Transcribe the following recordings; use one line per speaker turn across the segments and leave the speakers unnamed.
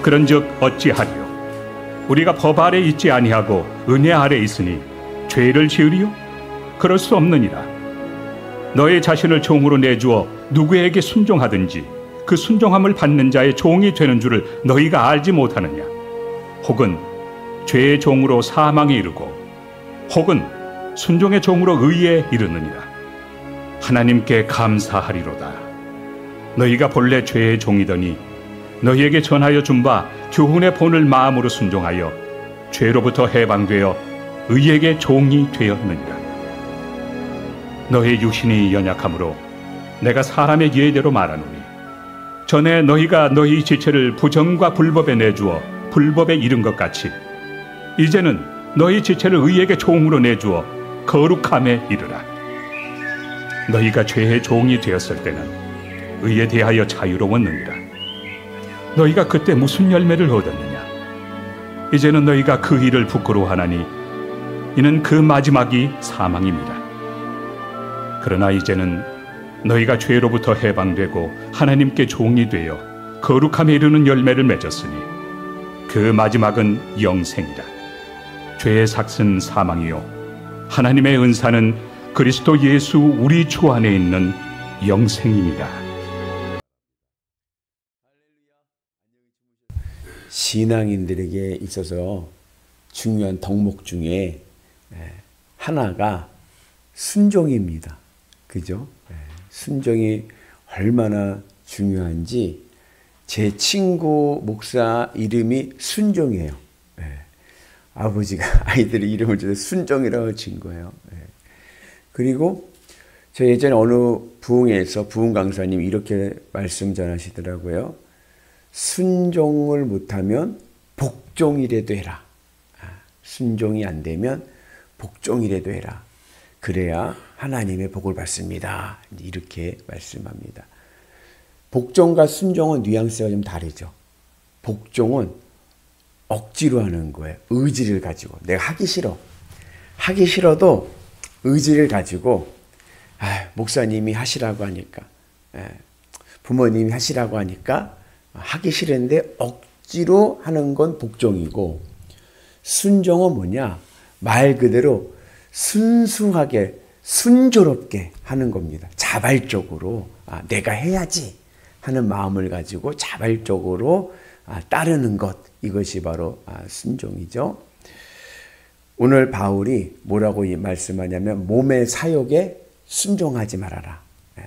그런즉 어찌하리요? 우리가 법 아래 있지 아니하고 은혜 아래 있으니 죄를 지으리요? 그럴 수 없느니라. 너의 자신을 종으로 내주어 누구에게 순종하든지 그 순종함을 받는 자의 종이 되는 줄을 너희가 알지 못하느냐? 혹은 죄의 종으로 사망에 이르고 혹은 순종의 종으로 의에 이르느니라. 하나님께 감사하리로다. 너희가 본래 죄의 종이더니 너희에게 전하여 준 바 교훈의 본을 마음으로 순종하여 죄로부터 해방되어 의에게 종이 되었느니라. 너희 육신이 연약함으로 내가 사람의 예대로 말하노니 전에 너희가 너희 지체를 부정과 불법에 내주어 불법에 이른 것 같이 이제는 너희 지체를 의에게 종으로 내주어 거룩함에 이르라. 너희가 죄의 종이 되었을 때는 의에 대하여 자유로웠느니라. 너희가 그때 무슨 열매를 얻었느냐? 이제는 너희가 그 일을 부끄러워하나니 이는 그 마지막이 사망입니다. 그러나 이제는 너희가 죄로부터 해방되고 하나님께 종이 되어 거룩함에 이르는 열매를 맺었으니 그 마지막은 영생이라. 죄의 삭은 사망이요 하나님의 은사는 그리스도 예수 우리 주 안에 있는 영생입니다.
신앙인들에게 있어서 중요한 덕목 중에 하나가 순종입니다. 그죠? 순종이 얼마나 중요한지 제 친구 목사 이름이 순종이에요. 아버지가 아이들의 이름을 줘서 순종이라고 진 거예요. 그리고 저 예전에 어느 부흥회에서 부흥 강사님이 이렇게 말씀 전하시더라고요. 순종을 못하면 복종이라도 해라. 순종이 안 되면 복종이라도 해라. 그래야 하나님의 복을 받습니다. 이렇게 말씀합니다. 복종과 순종은 뉘앙스가 좀 다르죠. 복종은 억지로 하는 거예요. 의지를 가지고. 내가 하기 싫어. 하기 싫어도 의지를 가지고 목사님이 하시라고 하니까 부모님이 하시라고 하니까 하기 싫은데 억지로 하는 건 복종이고 순종은 뭐냐? 말 그대로 순수하게 순조롭게 하는 겁니다. 자발적으로 내가 해야지 하는 마음을 가지고 자발적으로 따르는 것, 이것이 바로 순종이죠. 오늘 바울이 뭐라고 말씀하냐면 몸의 사욕에 순종하지 말아라.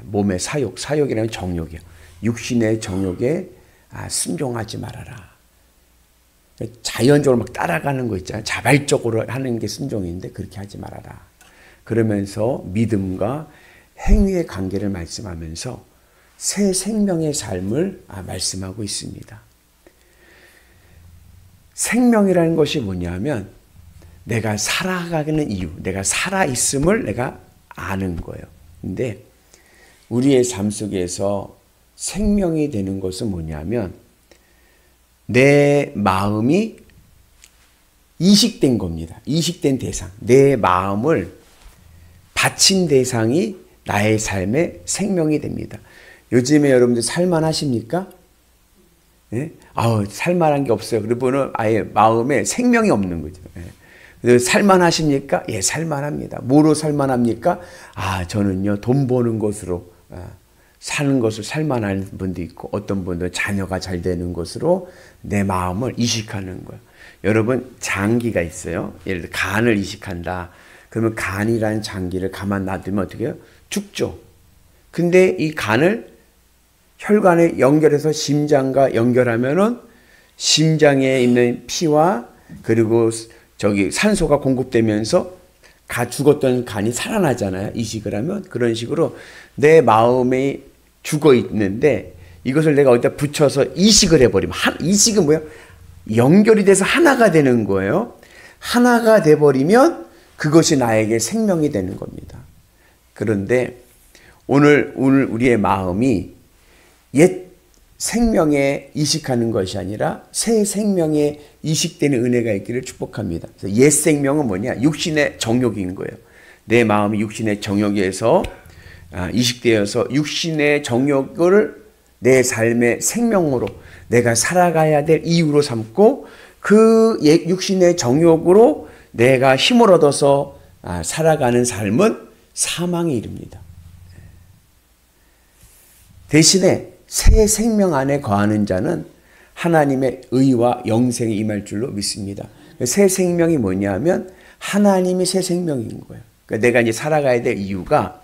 몸의 사욕, 사욕이라는 정욕이요. 육신의 정욕에 순종하지 말아라. 자연적으로 막 따라가는 거 있잖아요. 자발적으로 하는 게 순종인데 그렇게 하지 말아라. 그러면서 믿음과 행위의 관계를 말씀하면서 새 생명의 삶을 말씀하고 있습니다. 생명이라는 것이 뭐냐면 내가 살아가는 이유, 내가 살아있음을 내가 아는 거예요. 근데 우리의 삶 속에서 생명이 되는 것은 뭐냐면 내 마음이 이식된 겁니다. 이식된 대상. 내 마음을 바친 대상이 나의 삶의 생명이 됩니다. 요즘에 여러분들 살만하십니까? 예? 살만한 게 없어요. 그러고는 아예 마음에 생명이 없는 거죠. 예. 살만하십니까? 예, 살만합니다. 뭐로 살만합니까? 저는요, 돈 버는 것으로 사는 것을 살만한 분도 있고 어떤 분들은 자녀가 잘 되는 것으로 내 마음을 이식하는 거예요. 여러분 장기가 있어요. 예를 들어 간을 이식한다. 그러면 간이라는 장기를 가만 놔두면 어떻게 해요? 죽죠. 근데 이 간을 혈관에 연결해서 심장과 연결하면은 심장에 있는 피와 그리고 산소가 공급되면서 죽었던 간이 살아나잖아요. 이식을 하면. 그런 식으로 내 마음이 죽어 있는데 이것을 내가 어디다 붙여서 이식을 해버리면 이식은 뭐예요? 연결이 돼서 하나가 되는 거예요. 하나가 돼버리면 그것이 나에게 생명이 되는 겁니다. 그런데 오늘 우리의 마음이 옛 생명에 이식하는 것이 아니라 새 생명에 이식되는 은혜가 있기를 축복합니다. 그래서 옛 생명은 뭐냐? 육신의 정욕인 거예요. 내 마음이 육신의 정욕에서 이식되어서 육신의 정욕을 내 삶의 생명으로 내가 살아가야 될 이유로 삼고 그 육신의 정욕으로 내가 힘을 얻어서 살아가는 삶은 사망에 이릅니다. 대신에 새 생명 안에 거하는 자는 하나님의 의와 영생이 임할 줄로 믿습니다. 새 생명이 뭐냐면 하나님이 새 생명인 거예요. 그러니까 내가 이제 살아가야 될 이유가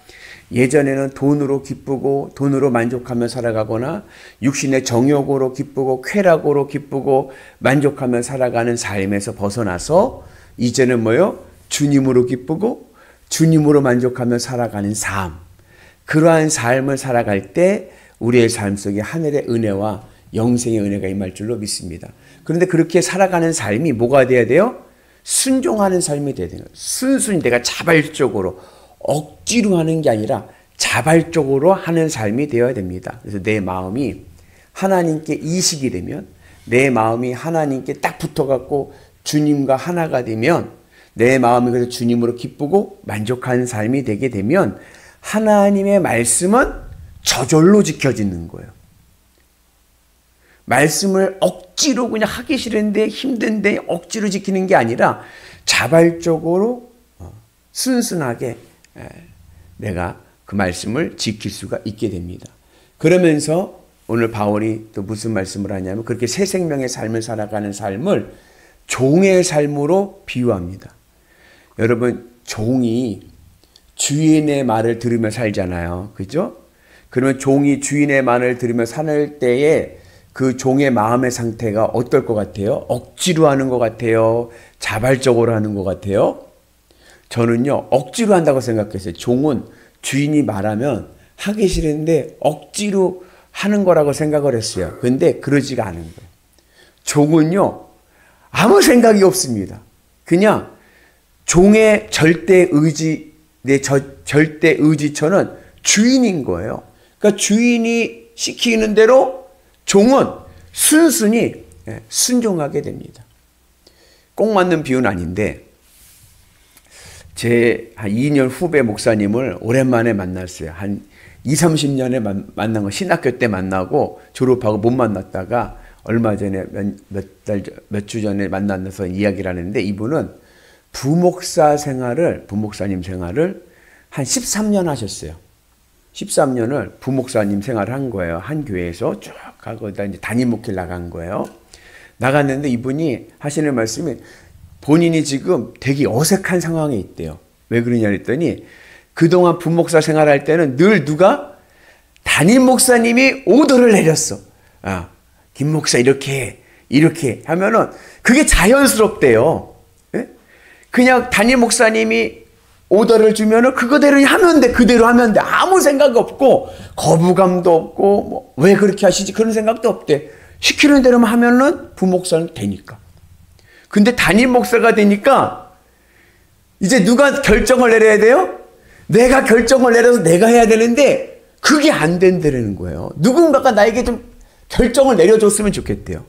예전에는 돈으로 기쁘고 돈으로 만족하며 살아가거나 육신의 정욕으로 기쁘고 쾌락으로 기쁘고 만족하며 살아가는 삶에서 벗어나서 이제는 뭐요? 주님으로 기쁘고 주님으로 만족하며 살아가는 삶. 그러한 삶을 살아갈 때 우리의 삶 속에 하늘의 은혜와 영생의 은혜가 임할 줄로 믿습니다. 그런데 그렇게 살아가는 삶이 뭐가 돼야 돼요? 순종하는 삶이 돼야 돼요. 순순히 내가 자발적으로 억지로 하는 게 아니라 자발적으로 하는 삶이 되어야 됩니다. 그래서 내 마음이 하나님께 이식이 되면, 내 마음이 하나님께 딱 붙어갖고 주님과 하나가 되면, 내 마음이 그래서 주님으로 기쁘고 만족하는 삶이 되게 되면 하나님의 말씀은 저절로 지켜지는 거예요. 말씀을 억지로 그냥 하기 싫은데 힘든데 억지로 지키는 게 아니라 자발적으로 순순하게 내가 그 말씀을 지킬 수가 있게 됩니다. 그러면서 오늘 바울이 또 무슨 말씀을 하냐면 그렇게 새 생명의 삶을 살아가는 삶을 종의 삶으로 비유합니다. 여러분, 종이 주인의 말을 들으며 살잖아요. 그죠? 그러면 종이 주인의 말을 들으며 살 때에 그 종의 마음의 상태가 어떨 것 같아요? 억지로 하는 것 같아요? 자발적으로 하는 것 같아요? 저는요, 억지로 한다고 생각했어요. 종은 주인이 말하면 하기 싫은데 억지로 하는 거라고 생각을 했어요. 근데 그러지가 않은 거예요. 종은요, 아무 생각이 없습니다. 그냥 종의 절대 의지, 내 절대 의지처는 주인인 거예요. 그러니까 주인이 시키는 대로 종은 순순히 순종하게 됩니다. 꼭 맞는 비유는 아닌데, 제 한 2년 후배 목사님을 오랜만에 만났어요. 한 20, 30년에 만난 거, 신학교 때 만나고 졸업하고 못 만났다가 얼마 전에 몇 주 전에 만나서 이야기를 하는데, 이분은 부목사님 생활을 한 13년 하셨어요. 13년을 부목사님 생활을 한 거예요. 한 교회에서 쭉 가고 이제 담임 목회를 나간 거예요. 나갔는데 이분이 하시는 말씀이 본인이 지금 되게 어색한 상황에 있대요. 왜 그러냐 했더니 그동안 부목사 생활할 때는 늘 누가 담임 목사님이 오더를 내렸어. 김 목사 이렇게 하면은 그게 자연스럽대요. 예? 그냥 담임 목사님이 오더를 주면은 그거대로 하면 돼. 그대로 하면 돼. 아무 생각 없고 거부감도 없고 왜 그렇게 하시지 그런 생각도 없대. 시키는 대로만 하면은 부목사는 되니까. 근데 담임 목사가 되니까 이제 누가 결정을 내려야 돼요? 내가 결정을 내려서 내가 해야 되는데 그게 안 된다는 거예요. 누군가가 나에게 좀 결정을 내려줬으면 좋겠대요.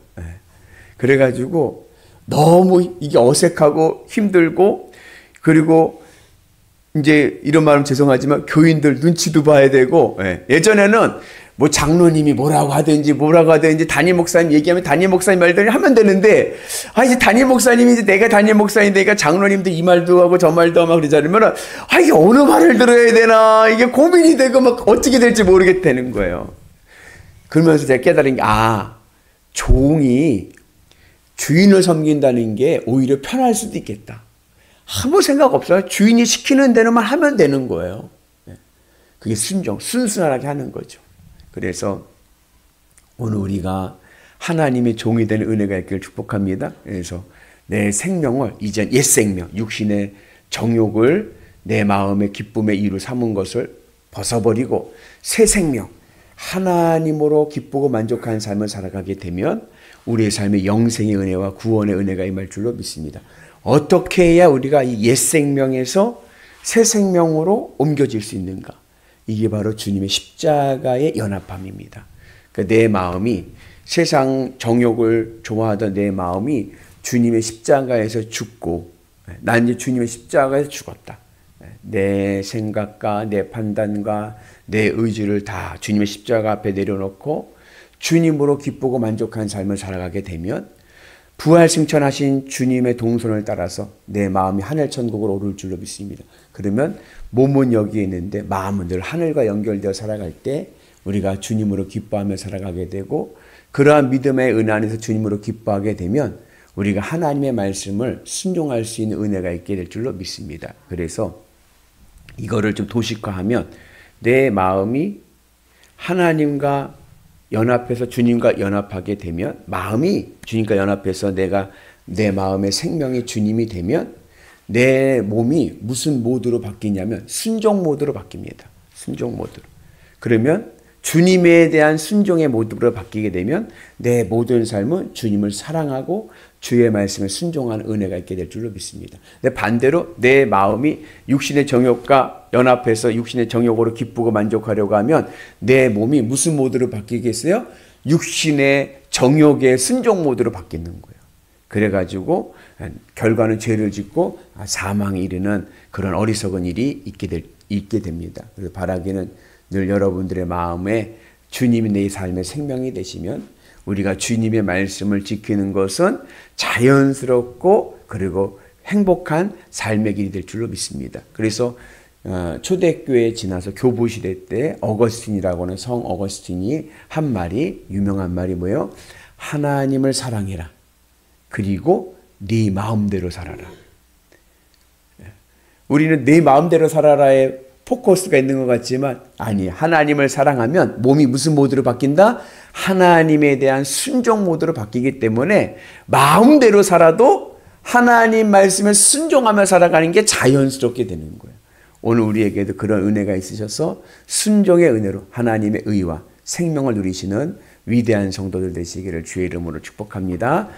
그래가지고 너무 이게 어색하고 힘들고, 그리고 이제 이런 말은 죄송하지만 교인들 눈치도 봐야 되고, 예전에는 뭐 장로님이 뭐라고 하든지 담임 목사님 얘기하면 담임 목사님 말대로 하면 되는데, 이제 담임 목사님이 이제 내가 담임 목사님이니까 장로님도 이 말도 하고 저 말도 하고 그러자면 이게 어느 말을 들어야 되나 이게 고민이 되고 막 어떻게 될지 모르겠다는 거예요. 그러면서 제가 깨달은 게 종이 주인을 섬긴다는 게 오히려 편할 수도 있겠다. 아무 생각 없어요. 주인이 시키는 대로만 하면 되는 거예요. 그게 순순하게 하는 거죠. 그래서 오늘 우리가 하나님의 종이 되는 은혜가 있기를 축복합니다. 그래서 내 생명을 이젠 옛 생명, 육신의 정욕을 내 마음의 기쁨의 이유로 삼은 것을 벗어버리고 새 생명, 하나님으로 기쁘고 만족하는 삶을 살아가게 되면 우리의 삶에 영생의 은혜와 구원의 은혜가 임할 줄로 믿습니다. 어떻게 해야 우리가 이 옛 생명에서 새 생명으로 옮겨질 수 있는가? 이게 바로 주님의 십자가의 연합함입니다. 그러니까 내 마음이 세상 정욕을 좋아하던 내 마음이 주님의 십자가에서 죽고, 난 이제 주님의 십자가에서 죽었다. 내 생각과 내 판단과 내 의지를 다 주님의 십자가 앞에 내려놓고 주님으로 기쁘고 만족한 삶을 살아가게 되면 부활 승천하신 주님의 동선을 따라서 내 마음이 하늘 천국으로 오를 줄로 믿습니다. 그러면 몸은 여기에 있는데 마음은 늘 하늘과 연결되어 살아갈 때 우리가 주님으로 기뻐하며 살아가게 되고, 그러한 믿음의 은혜 안에서 주님으로 기뻐하게 되면 우리가 하나님의 말씀을 순종할 수 있는 은혜가 있게 될 줄로 믿습니다. 그래서 이거를 좀 도식화하면 내 마음이 하나님과 연합해서 주님과 연합하게 되면, 마음이 주님과 연합해서 내 마음의 생명이 주님이 되면 내 몸이 무슨 모드로 바뀌냐면 순종 모드로 바뀝니다. 순종 모드로. 그러면 주님에 대한 순종의 모드로 바뀌게 되면 내 모든 삶은 주님을 사랑하고 주의 말씀에 순종하는 은혜가 있게 될 줄로 믿습니다. 근데 반대로 내 마음이 육신의 정욕과 연합해서 육신의 정욕으로 기쁘고 만족하려고 하면 내 몸이 무슨 모드로 바뀌겠어요? 육신의 정욕의 순종 모드로 바뀌는 거예요. 그래가지고 결과는 죄를 짓고 사망에 이르는 그런 어리석은 일이 있게 됩니다. 그래서 바라기는 늘 여러분들의 마음에 주님이 내 삶의 생명이 되시면 우리가 주님의 말씀을 지키는 것은 자연스럽고 그리고 행복한 삶의 길이 될 줄로 믿습니다. 그래서 초대교회에 지나서 교부시대 때 어거스틴이라고 하는 성 어거스틴이 한 말이, 유명한 말이 뭐예요? 하나님을 사랑해라. 그리고 네 마음대로 살아라. 우리는 네 마음대로 살아라에 포커스가 있는 것 같지만 아니, 하나님을 사랑하면 몸이 무슨 모드로 바뀐다? 하나님에 대한 순종 모드로 바뀌기 때문에 마음대로 살아도 하나님 말씀을 순종하며 살아가는 게 자연스럽게 되는 거예요. 오늘 우리에게도 그런 은혜가 있으셔서 순종의 은혜로 하나님의 의와 생명을 누리시는 위대한 성도들 되시기를 주의 이름으로 축복합니다.